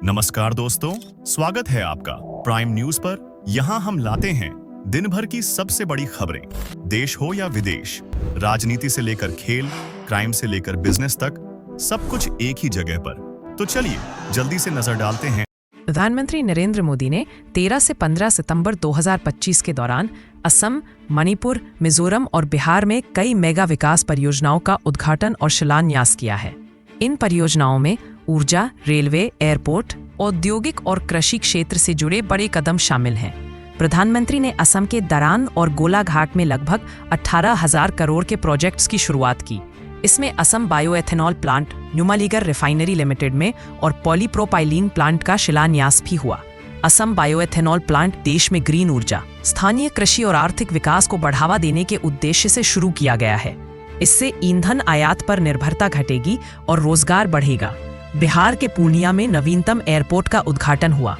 नमस्कार दोस्तों, स्वागत है आपका प्राइम न्यूज पर। यहाँ हम लाते हैं दिन भर की सबसे बड़ी खबरें, देश हो या विदेश, राजनीति से लेकर खेल, क्राइम से लेकर बिजनेस तक, सब कुछ एक ही जगह पर। तो चलिए जल्दी से नजर डालते हैं। प्रधानमंत्री नरेंद्र मोदी ने 13 से 15 सितंबर 2025 के दौरान असम, मणिपुर, मिजोरम और बिहार में कई मेगा विकास परियोजनाओं का उद्घाटन और शिलान्यास किया है। इन परियोजनाओं में ऊर्जा, रेलवे, एयरपोर्ट, औद्योगिक और कृषि क्षेत्र से जुड़े बड़े कदम शामिल हैं। प्रधानमंत्री ने असम के दरान और गोलाघाट में लगभग 18,000 करोड़ के प्रोजेक्ट्स की शुरुआत की। इसमें Assam bioethanol plant, Numaligarh refinery limited में और पॉलीप्रोपाइलीन प्लांट का शिलान्यास भी हुआ। असम बायोएथेनॉल प्लांट देश में ग्रीन ऊर्जा, स्थानीय कृषि और आर्थिक विकास को बढ़ावा देने के उद्देश्य से शुरू किया गया है। इससे ईंधन आयात पर निर्भरता घटेगी और रोजगार बढ़ेगा। बिहार के पूर्णिया में नवीनतम एयरपोर्ट का उद्घाटन हुआ,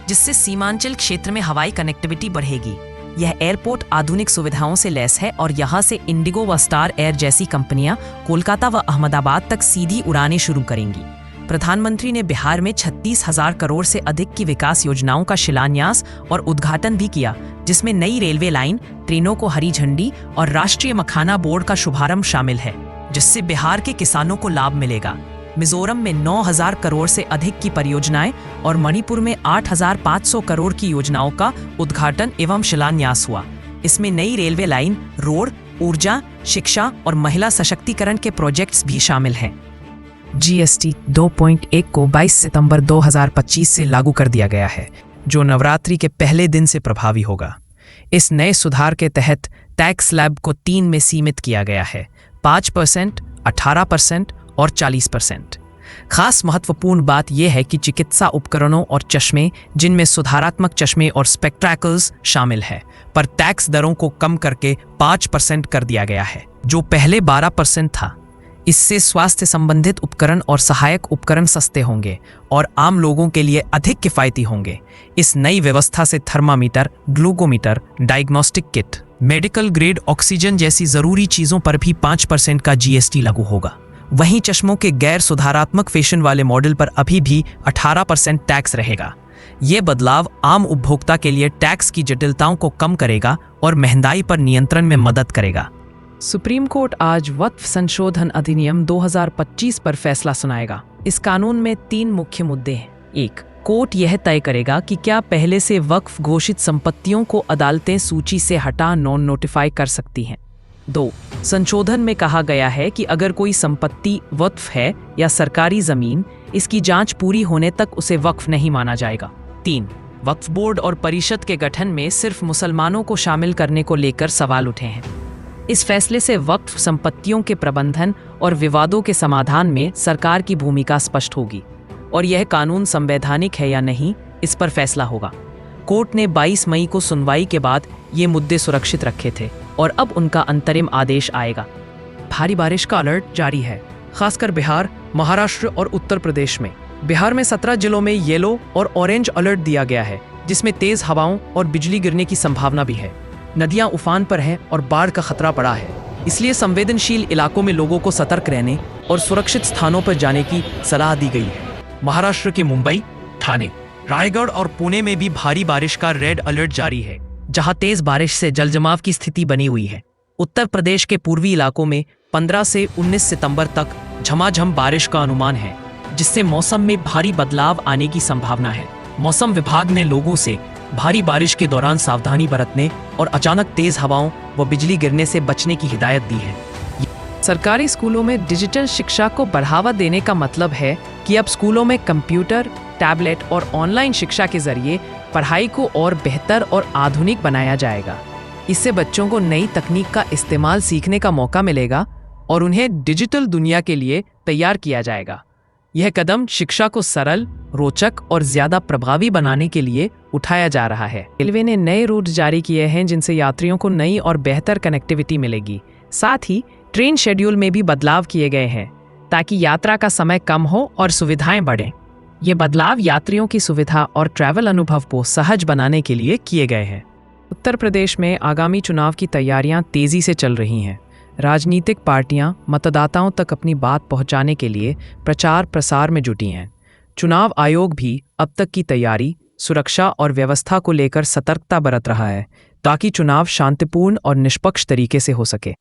जिससे सीमांचल क्षेत्र में हवाई कनेक्टिविटी बढ़ेगी। यह एयरपोर्ट आधुनिक सुविधाओं से लैस है और यहां से इंडिगो व स्टार एयर जैसी कंपनियां कोलकाता व अहमदाबाद तक सीधी उड़ानें शुरू करेंगी। प्रधानमंत्री ने बिहार में 36,000 करोड़ से अधिक की विकास योजनाओं का शिलान्यास और उद्घाटन भी किया, जिसमें नई रेलवे लाइन, ट्रेनों को हरी झंडी और राष्ट्रीय मखाना बोर्ड का शुभारंभ शामिल है, जिससे बिहार के किसानों को लाभ मिलेगा। मिजोरम में 9,000 करोड़ से अधिक की परियोजनाएं और मणिपुर में 8,500 करोड़ की योजनाओं का उद्घाटन एवं शिलान्यास हुआ। इसमें नई रेलवे लाइन, रोड, ऊर्जा, शिक्षा और महिला सशक्तिकरण के प्रोजेक्ट्स भी शामिल हैं। GST 2.1 को 22 सितंबर 2025 से लागू कर दिया गया है, जो नवरात्रि के पहले दिन से प्रभावी होगा। इस नए सुधार के तहत टैक्स स्लैब को 3 में सीमित किया गया है: 5%, 18% और 40%। खास महत्वपूर्ण बात यह है कि चिकित्सा उपकरणों और चश्मे, जिनमें सुधारात्मक चश्मे और स्पेक्ट्रैकल्स शामिल है, पर टैक्स दरों को कम करके 5% कर दिया गया है, जो पहले 12% था। इससे स्वास्थ्य संबंधित उपकरण और सहायक उपकरण सस्ते होंगे और आम लोगों के लिए अधिक किफायती होंगे। इस नई व्यवस्था से thermometer, glucometer, diagnostic kit, medical grade oxygen जैसी जरूरी चीजों पर भी 5% का GST लागू होगा। वहीं चश्मों के गैर सुधारात्मक फैशन वाले मॉडल पर अभी भी 18% टैक्स रहेगा। ये बदलाव आम उपभोक्ता के लिए टैक्स की जटिलताओं को कम करेगा और महंगाई पर नियंत्रण में मदद करेगा। सुप्रीम कोर्ट आज वक्फ संशोधन अधिनियम 2025 पर फैसला सुनाएगा। इस कानून में 3 मुख्य मुद्दे हैं। 1. कोर्ट यह तय करेगा कि क्या पहले से वक्फ घोषित संपत्तियों को अदालतें सूची से हटा नॉन नोटिफाई कर सकती हैं। 2. संशोधन में कहा गया है कि अगर कोई संपत्ति वक्फ है या सरकारी जमीन, इसकी जांच पूरी होने तक उसे वक्फ नहीं माना जाएगा। 3. वक्फ बोर्ड और परिषद के गठन में सिर्फ मुसलमानों को शामिल करने को लेकर सवाल उठे हैं। इस फैसले से वक्फ संपत्तियों के प्रबंधन और विवादों के समाधान में सरकार की भूमिका स्पष्ट होगी और यह कानून संवैधानिक है या नहीं, इस पर फैसला होगा। कोर्ट ने 22 मई को सुनवाई के बाद ये मुद्दे सुरक्षित रखे थे और अब उनका अंतरिम आदेश आएगा। भारी बारिश का अलर्ट जारी है, खासकर बिहार, महाराष्ट्र और उत्तर प्रदेश में। बिहार में 17 जिलों में येलो और ऑरेंज अलर्ट दिया गया है, जिसमें तेज हवाओं और बिजली गिरने की संभावना भी है। नदियां उफान पर हैं और बाढ़ का खतरा बढ़ा है, इसलिए संवेदनशील इलाकों में लोगों को सतर्क रहने और सुरक्षित स्थानों पर जाने की सलाह दी गई है। महाराष्ट्र के मुंबई, ठाणे, रायगढ़ और पुणे में भी भारी बारिश का रेड अलर्ट जारी है, जहां तेज बारिश से जलजमाव की स्थिति बनी हुई है। उत्तर प्रदेश के पूर्वी इलाकों में 15 से 19 सितंबर तक झमाझम बारिश का अनुमान है, जिससे मौसम में भारी बदलाव आने की संभावना है। मौसम विभाग ने लोगों से भारी बारिश के दौरान सावधानी बरतने और अचानक तेज हवाओं व बिजली गिरने से बचने की हिदायत दी है। सरकारी स्कूलों में डिजिटल शिक्षा को बढ़ावा देने का मतलब है कि अब स्कूलों में कंप्यूटर, टैबलेट और ऑनलाइन शिक्षा के जरिए पढ़ाई को और बेहतर और आधुनिक बनाया जाएगा। इससे बच्चों को नई तकनीक का इस्तेमाल सीखने का मौका मिलेगा और उन्हें डिजिटल दुनिया के लिए तैयार किया जाएगा। यह कदम शिक्षा को सरल, रोचक और ज्यादा प्रभावी बनाने के लिए उठाया जा रहा है। रेलवे ने नए रूट जारी किए हैं, जिनसे यात्रियों को नई और बेहतर कनेक्टिविटी मिलेगी। साथ ही ट्रेन शेड्यूल में भी बदलाव किए गए हैं, ताकि यात्रा का समय कम हो और सुविधाएं बढ़ें। ये बदलाव यात्रियों की सुविधा और ट्रैवल अनुभव को सहज बनाने के लिए किए गए हैं। उत्तर प्रदेश में आगामी चुनाव की तैयारियां तेजी से चल रही हैं। राजनीतिक पार्टियां मतदाताओं तक अपनी बात पहुंचाने के लिए प्रचार प्रसार में जुटी हैं। चुनाव आयोग भी अब तक की तैयारी, सुरक्षा और व्यवस्था को लेकर सतर्कता बरत रहा है ताकि चुनाव शांतिपूर्ण और निष्पक्ष तरीके से हो सके।